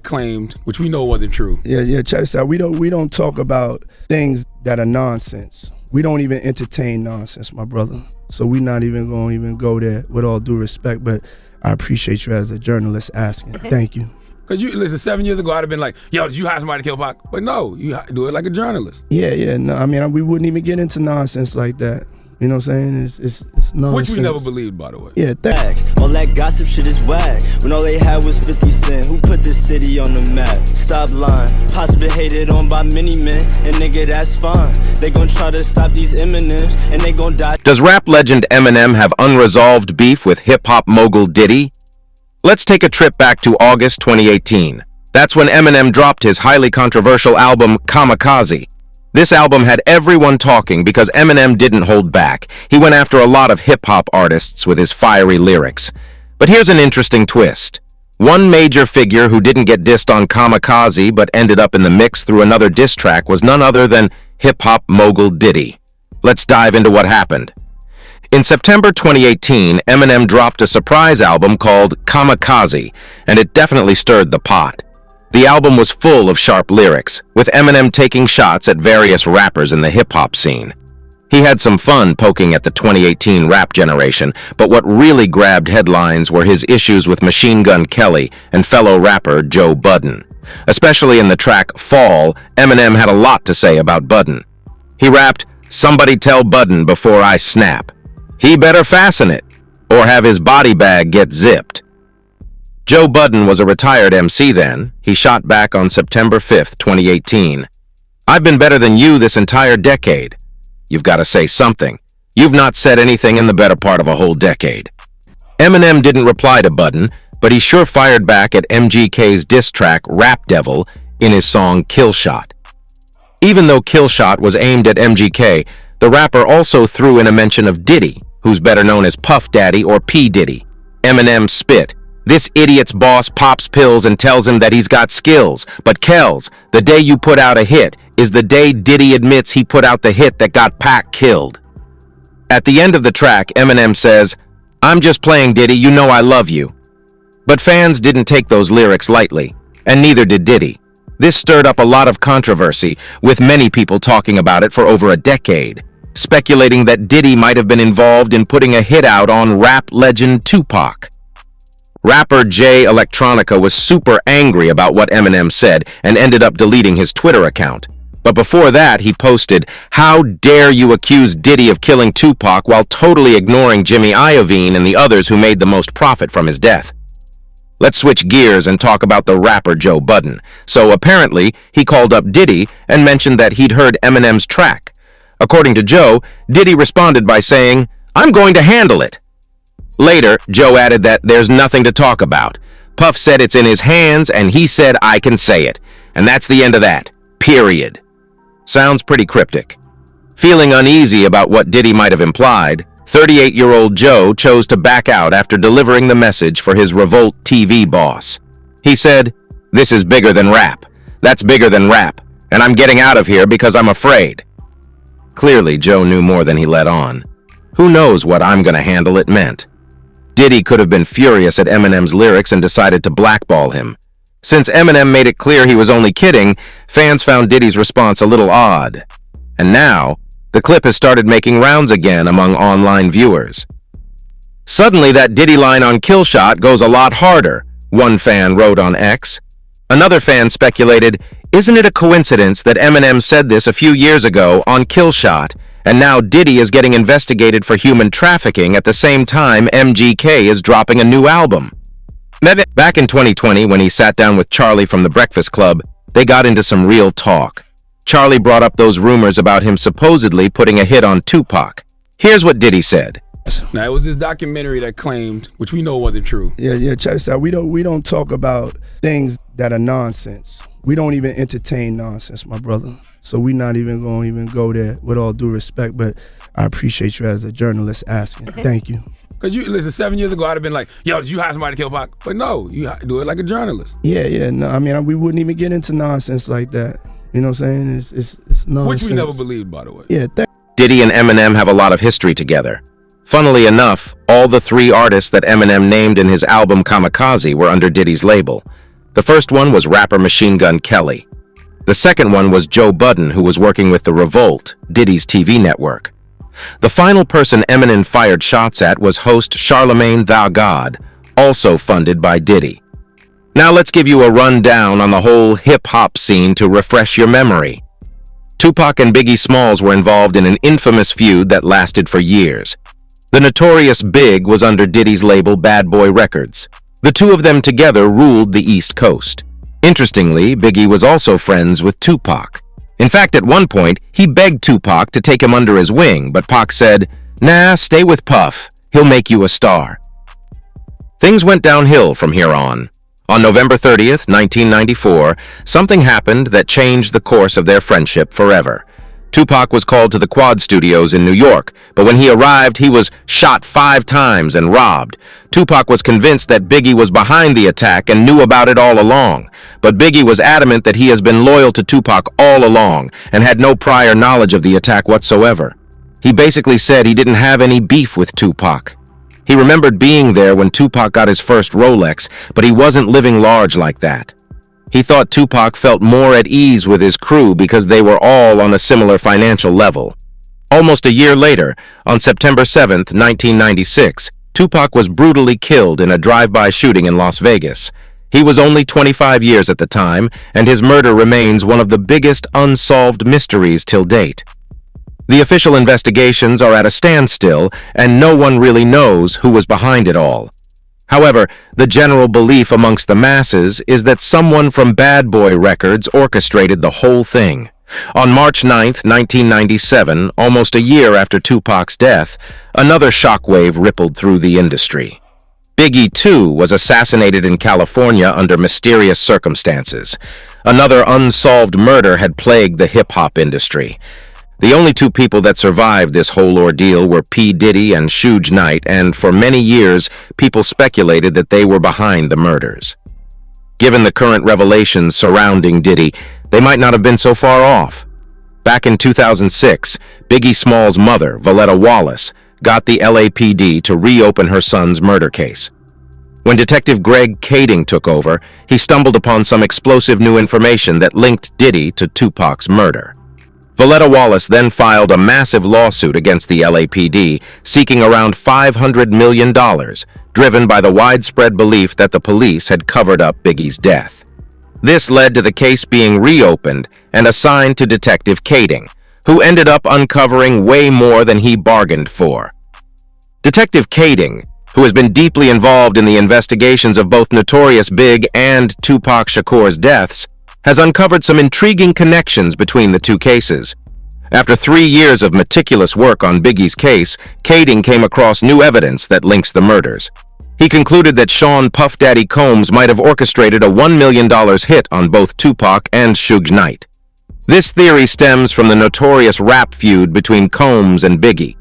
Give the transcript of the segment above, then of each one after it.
claimed, which we know wasn't true. Yeah, check this out. We don't talk about things that are nonsense. We don't even entertain nonsense, my brother. So we're not even going to go there, with all due respect, but I appreciate you as a journalist asking. Thank you. Because listen, 7 years ago, I'd have been like, yo, did you hire somebody to kill Pac? But no, you do it like a journalist. Yeah, no, I mean, we wouldn't even get into nonsense like that. You know what I'm saying? It's nonsense. Which we never believed, by the way. Yeah, all that gossip shit is whack. When all they had was 50 Cent, who put this city on the map? Stop lying. Pop's been hated on by many men, and nigga, that's fine. They gon' try to stop these Eminems, and they gon' die. Does rap legend Eminem have unresolved beef with hip-hop mogul Diddy? Let's take a trip back to August 2018. That's when Eminem dropped his highly controversial album, Kamikaze. This album had everyone talking because Eminem didn't hold back. He went after a lot of hip-hop artists with his fiery lyrics. But here's an interesting twist. One major figure who didn't get dissed on Kamikaze but ended up in the mix through another diss track was none other than hip-hop mogul Diddy. Let's dive into what happened. In September 2018, Eminem dropped a surprise album called Kamikaze, and it definitely stirred the pot. The album was full of sharp lyrics, with Eminem taking shots at various rappers in the hip-hop scene. He had some fun poking at the 2018 rap generation, but what really grabbed headlines were his issues with Machine Gun Kelly and fellow rapper Joe Budden. Especially in the track Fall, Eminem had a lot to say about Budden. He rapped, "Somebody tell Budden before I snap. He better fasten it, or have his body bag get zipped." Joe Budden was a retired MC then. He shot back on September 5th, 2018. "I've been better than you this entire decade. You've got to say something. You've not said anything in the better part of a whole decade." Eminem didn't reply to Budden, but he sure fired back at MGK's diss track Rap Devil in his song Kill Shot. Even though Kill Shot was aimed at MGK, the rapper also threw in a mention of Diddy, who's better known as Puff Daddy or P. Diddy. Eminem spit, "This idiot's boss pops pills and tells him that he's got skills. But Kells, the day you put out a hit is the day Diddy admits he put out the hit that got Pac killed." At the end of the track, Eminem says, "I'm just playing, Diddy, you know I love you." But fans didn't take those lyrics lightly, and neither did Diddy. This stirred up a lot of controversy, with many people talking about it for over a decade, speculating that Diddy might have been involved in putting a hit out on rap legend Tupac. Rapper Jay Electronica was super angry about what Eminem said and ended up deleting his Twitter account. But before that, he posted, "How dare you accuse Diddy of killing Tupac while totally ignoring Jimmy Iovine and the others who made the most profit from his death." Let's switch gears and talk about the rapper Joe Budden. So apparently, he called up Diddy and mentioned that he'd heard Eminem's track. According to Joe, Diddy responded by saying, "I'm going to handle it." Later, Joe added that there's nothing to talk about. Puff said it's in his hands, and he said I can say it. And that's the end of that. Period. Sounds pretty cryptic. Feeling uneasy about what Diddy might have implied, 38-year-old Joe chose to back out after delivering the message for his Revolt TV boss. He said, "This is bigger than rap. That's bigger than rap. And I'm getting out of here because I'm afraid." Clearly, Joe knew more than he let on. Who knows what "I'm gonna handle it" meant? Diddy could have been furious at Eminem's lyrics and decided to blackball him. Since Eminem made it clear he was only kidding, fans found Diddy's response a little odd. And now, the clip has started making rounds again among online viewers. "Suddenly that Diddy line on Kill Shot goes a lot harder," one fan wrote on X. Another fan speculated, "Isn't it a coincidence that Eminem said this a few years ago on Kill Shot, and now Diddy is getting investigated for human trafficking at the same time MGK is dropping a new album?" Back in 2020, when he sat down with Charlie from The Breakfast Club, they got into some real talk. Charlie brought up those rumors about him supposedly putting a hit on Tupac. Here's what Diddy said. Now, it was this documentary that claimed, which we know wasn't true. Yeah, check this out. We don't talk about things that are nonsense. We don't even entertain nonsense, my brother. So we're not even going to go there, with all due respect, but I appreciate you as a journalist asking. Thank you. Because listen, 7 years ago, I'd have been like, yo, did you hire somebody to kill Pac? But no, you do it like a journalist. Yeah, no, I mean, we wouldn't even get into nonsense like that. You know what I'm saying? It's nonsense. Which we never believed, by the way. Yeah, Diddy and Eminem have a lot of history together. Funnily enough, all the three artists that Eminem named in his album Kamikaze were under Diddy's label. The first one was rapper Machine Gun Kelly. The second one was Joe Budden, who was working with The Revolt, Diddy's TV network. The final person Eminen fired shots at was host Charlemagne Thou God, also funded by Diddy. Now let's give you a rundown on the whole hip-hop scene to refresh your memory. Tupac and Biggie Smalls were involved in an infamous feud that lasted for years. The notorious Big was under Diddy's label Bad Boy Records. The two of them together ruled the East Coast. Interestingly, Biggie was also friends with Tupac. In fact, at one point, he begged Tupac to take him under his wing, but Pac said, "Nah, stay with Puff. He'll make you a star." Things went downhill from here on. On November 30th, 1994, something happened that changed the course of their friendship forever. Tupac was called to the Quad Studios in New York, but when he arrived, he was shot 5 times and robbed. Tupac was convinced that Biggie was behind the attack and knew about it all along. But Biggie was adamant that he has been loyal to Tupac all along and had no prior knowledge of the attack whatsoever. He basically said he didn't have any beef with Tupac. He remembered being there when Tupac got his first Rolex, but he wasn't living large like that. He thought Tupac felt more at ease with his crew because they were all on a similar financial level. Almost a year later, on September 7th, 1996, Tupac was brutally killed in a drive-by shooting in Las Vegas. He was only 25 years at the time, and his murder remains one of the biggest unsolved mysteries till date. The official investigations are at a standstill, and no one really knows who was behind it all. However, the general belief amongst the masses is that someone from Bad Boy Records orchestrated the whole thing. On March 9th, 1997, almost a year after Tupac's death, another shockwave rippled through the industry. Biggie, too, was assassinated in California under mysterious circumstances. Another unsolved murder had plagued the hip-hop industry. The only two people that survived this whole ordeal were P. Diddy and Suge Knight, and for many years, people speculated that they were behind the murders. Given the current revelations surrounding Diddy, they might not have been so far off. Back in 2006, Biggie Smalls' mother, Voletta Wallace, got the LAPD to reopen her son's murder case. When Detective Greg Kading took over, he stumbled upon some explosive new information that linked Diddy to Tupac's murder. Voletta Wallace then filed a massive lawsuit against the LAPD, seeking around $500 million, driven by the widespread belief that the police had covered up Biggie's death. This led to the case being reopened and assigned to Detective Kading, who ended up uncovering way more than he bargained for. Detective Kading, who has been deeply involved in the investigations of both Notorious Big and Tupac Shakur's deaths, has uncovered some intriguing connections between the two cases. After 3 years of meticulous work on Biggie's case, Kading came across new evidence that links the murders. He concluded that Sean Puff Daddy Combs might have orchestrated a $1 million hit on both Tupac and Suge Knight. This theory stems from the notorious rap feud between Combs and Biggie.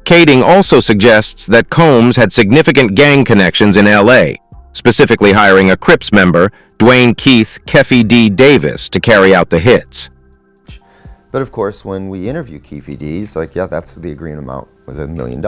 Kading also suggests that Combs had significant gang connections in LA, specifically hiring a Crips member, Dwayne Keith Keffy D. Davis, to carry out the hits. But of course, when we interview Keffy D, he's like, yeah, that's the agreement amount, was $1 million.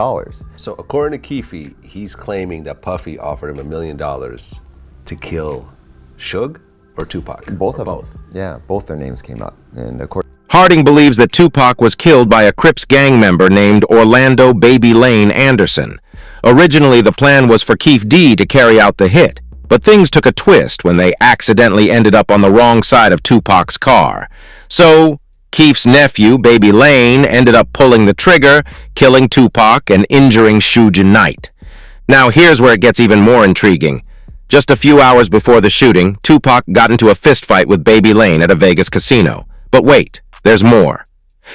So according to Keffy, he's claiming that Puffy offered him $1 million to kill Suge or Tupac? Both or of both. them. Yeah, both their names came up. And of course, Harding believes that Tupac was killed by a Crips gang member named Orlando Baby Lane Anderson. Originally, the plan was for Keef D to carry out the hit, but things took a twist when they accidentally ended up on the wrong side of Tupac's car. So, Keef's nephew, Baby Lane, ended up pulling the trigger, killing Tupac and injuring Suge Knight. Now here's where it gets even more intriguing. Just a few hours before the shooting, Tupac got into a fistfight with Baby Lane at a Vegas casino. But wait, there's more.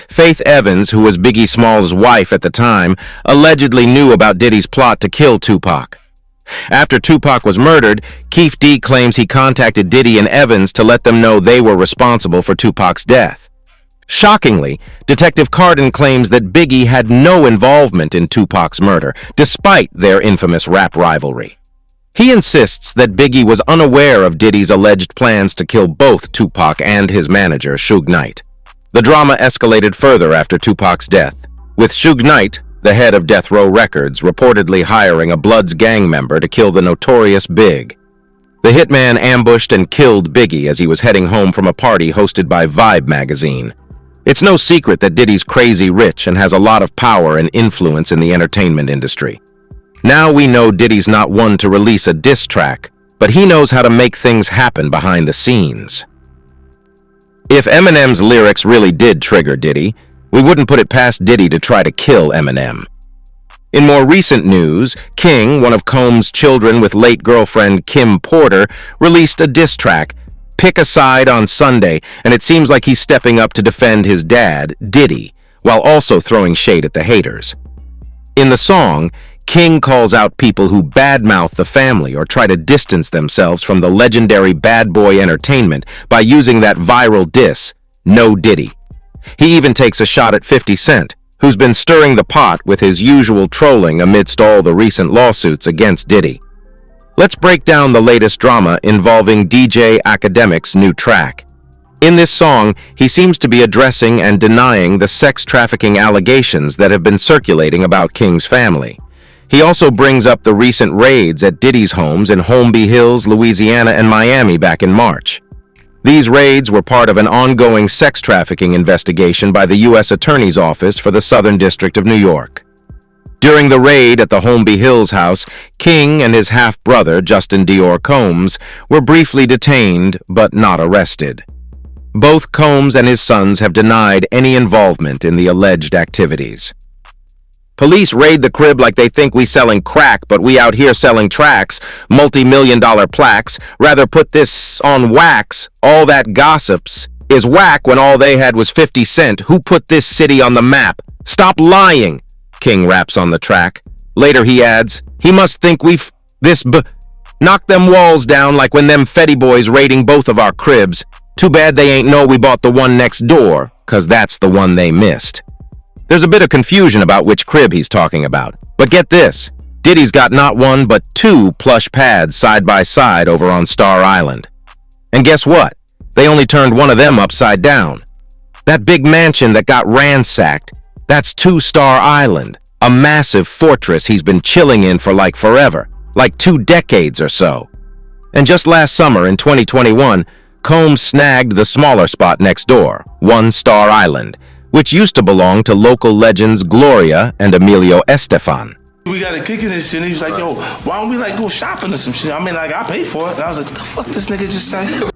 Faith Evans, who was Biggie Smalls' wife at the time, allegedly knew about Diddy's plot to kill Tupac. After Tupac was murdered, Keef D claims he contacted Diddy and Evans to let them know they were responsible for Tupac's death. Shockingly, Detective Cardin claims that Biggie had no involvement in Tupac's murder, despite their infamous rap rivalry. He insists that Biggie was unaware of Diddy's alleged plans to kill both Tupac and his manager, Suge Knight. The drama escalated further after Tupac's death, with Suge Knight, the head of Death Row Records, reportedly hiring a Bloods gang member to kill the Notorious Big. The hitman ambushed and killed Biggie as he was heading home from a party hosted by Vibe magazine. It's no secret that Diddy's crazy rich and has a lot of power and influence in the entertainment industry. Now we know Diddy's not one to release a diss track, but he knows how to make things happen behind the scenes. If Eminem's lyrics really did trigger Diddy, we wouldn't put it past Diddy to try to kill Eminem. In more recent news, King, one of Combs' children with late girlfriend Kim Porter, released a diss track, Pick a Side, on Sunday, and it seems like he's stepping up to defend his dad, Diddy, while also throwing shade at the haters. In the song, King calls out people who badmouth the family or try to distance themselves from the legendary Bad Boy Entertainment by using that viral diss, No Diddy. He even takes a shot at 50 Cent, who's been stirring the pot with his usual trolling amidst all the recent lawsuits against Diddy. Let's break down the latest drama involving DJ Academic's new track. In this song, he seems to be addressing and denying the sex trafficking allegations that have been circulating about King's family. He also brings up the recent raids at Diddy's homes in Holmby Hills, Louisiana, and Miami back in March. These raids were part of an ongoing sex trafficking investigation by the U.S. Attorney's Office for the Southern District of New York. During the raid at the Holmby Hills house, King and his half-brother, Justin Dior Combs, were briefly detained but not arrested. Both Combs and his sons have denied any involvement in the alleged activities. Police raid the crib like they think we selling crack, but we out here selling tracks, multi-million-dollar plaques. Rather put this on wax. All that gossips is whack when all they had was 50 Cent. Who put this city on the map? Stop lying, King raps on the track. Later he adds, he must think we've knock them walls down like when them Fetty boys raiding both of our cribs. Too bad they ain't know we bought the one next door, 'cause that's the one they missed. There's a bit of confusion about which crib he's talking about. But get this, Diddy's got not one but two plush pads side by side over on Star Island. And guess what? They only turned one of them upside down. That big mansion that got ransacked, that's 2 Star Island, a massive fortress he's been chilling in for like forever, like 2 decades or so. And just last summer in 2021, Combs snagged the smaller spot next door, 1 Star Island, which used to belong to local legends Gloria and Emilio Estefan. We got a kick in this shit, and he was like, yo, why don't we like go shopping or some shit? I mean, like, I pay for it. And I was like, what the fuck this nigga just say?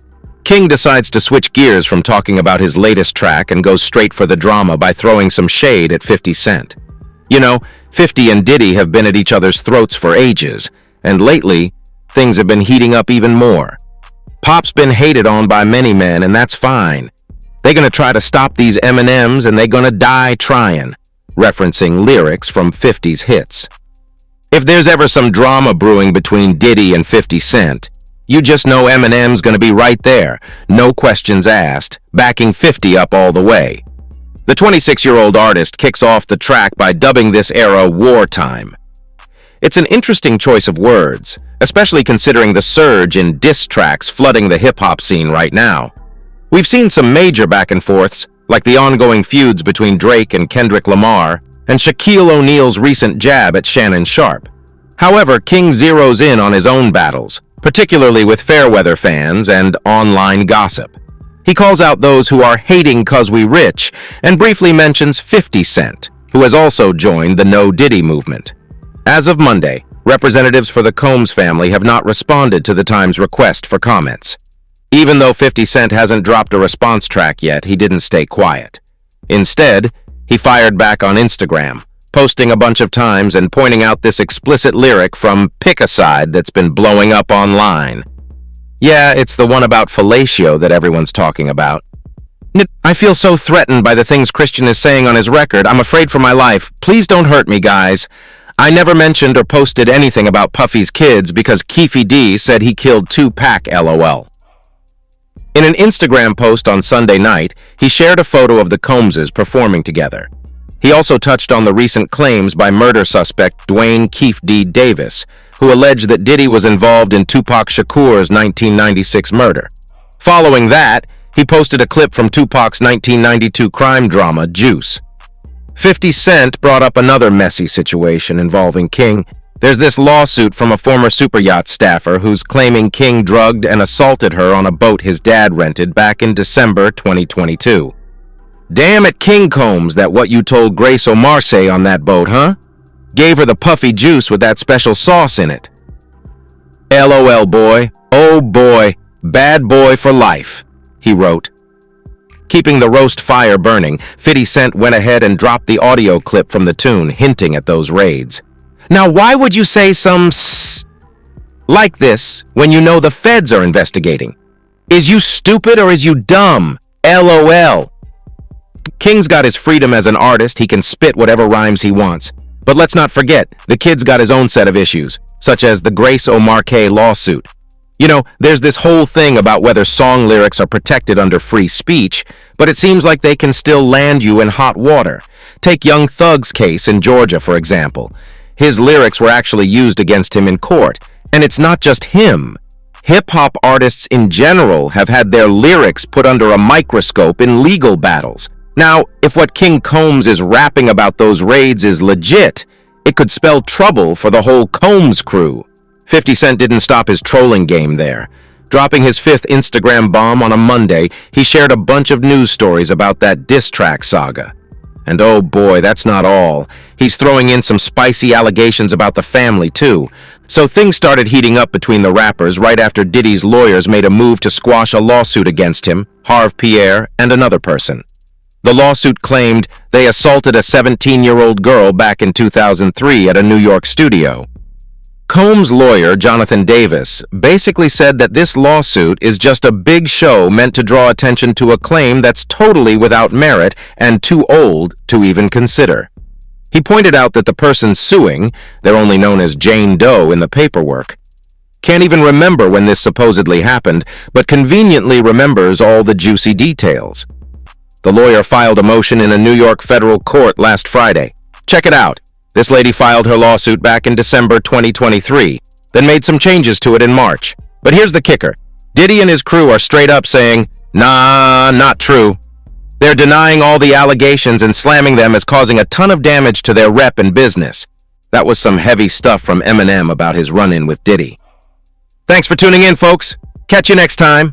King decides to switch gears from talking about his latest track and goes straight for the drama by throwing some shade at 50 Cent. You know, 50 and Diddy have been at each other's throats for ages, and lately, things have been heating up even more. Pop's been hated on by many men, and that's fine. They're gonna try to stop these M&Ms and they're gonna die trying, referencing lyrics from 50's hits. If there's ever some drama brewing between Diddy and 50 Cent, you just know Eminem's gonna be right there, no questions asked, backing 50 up all the way. The 26-year-old artist kicks off the track by dubbing this era wartime. It's an interesting choice of words, especially considering the surge in diss tracks flooding the hip-hop scene right now. We've seen some major back and forths, like the ongoing feuds between Drake and Kendrick Lamar, and Shaquille O'Neal's recent jab at Shannon Sharp. However, King zeroes in on his own battles, particularly with Fairweather fans and online gossip. He calls out those who are hating 'cause we rich, and briefly mentions 50 Cent, who has also joined the No Diddy movement. As of Monday, representatives for the Combs family have not responded to the Times' request for comments. Even though 50 Cent hasn't dropped a response track yet, he didn't stay quiet. Instead, he fired back on Instagram, posting a bunch of times and pointing out this explicit lyric from Pick a Side that's been blowing up online. Yeah, it's the one about fellatio that everyone's talking about. I feel so threatened by the things Christian is saying on his record. I'm afraid for my life. Please don't hurt me, guys. I never mentioned or posted anything about Puffy's kids because Keefe D said he killed Tupac, LOL. In an Instagram post on Sunday night, he shared a photo of the Combses performing together. He also touched on the recent claims by murder suspect Dwayne Keefe D. Davis, who alleged that Diddy was involved in Tupac Shakur's 1996 murder. Following that, he posted a clip from Tupac's 1992 crime drama, Juice. 50 Cent brought up another messy situation involving King. There's this lawsuit from a former superyacht staffer who's claiming King drugged and assaulted her on a boat his dad rented back in December 2022. Damn it, King Combs, that what you told Grace O'Marce on that boat, huh? Gave her the puffy juice with that special sauce in it. LOL boy, oh boy, bad boy for life, he wrote. Keeping the roast fire burning, 50 Cent went ahead and dropped the audio clip from the tune hinting at those raids. Now why would you say some like this when you know the feds are investigating? Is you stupid or is you dumb? LOL. King's got his freedom as an artist, he can spit whatever rhymes he wants. But let's not forget, the kid's got his own set of issues, such as the Grace O'Marce lawsuit. You know, there's this whole thing about whether song lyrics are protected under free speech, but it seems like they can still land you in hot water. Take Young Thug's case in Georgia, for example. His lyrics were actually used against him in court, and it's not just him. Hip-hop artists in general have had their lyrics put under a microscope in legal battles. Now, if what King Combs is rapping about those raids is legit, it could spell trouble for the whole Combs crew. 50 Cent didn't stop his trolling game there. Dropping his 5th Instagram bomb on a Monday, he shared a bunch of news stories about that diss track saga. And oh boy, that's not all. He's throwing in some spicy allegations about the family too. So things started heating up between the rappers right after Diddy's lawyers made a move to squash a lawsuit against him, Harve Pierre, and another person. The lawsuit claimed they assaulted a 17-year-old girl back in 2003 at a New York studio. Combs' lawyer, Jonathan Davis, basically said that this lawsuit is just a big show meant to draw attention to a claim that's totally without merit and too old to even consider. He pointed out that the person suing, they're only known as Jane Doe in the paperwork, can't even remember when this supposedly happened, but conveniently remembers all the juicy details. The lawyer filed a motion in a New York federal court last Friday. Check it out. This lady filed her lawsuit back in December 2023, then made some changes to it in March. But here's the kicker. Diddy and his crew are straight up saying, nah, not true. They're denying all the allegations and slamming them as causing a ton of damage to their rep and business. That was some heavy stuff from Eminem about his run-in with Diddy. Thanks for tuning in, folks. Catch you next time.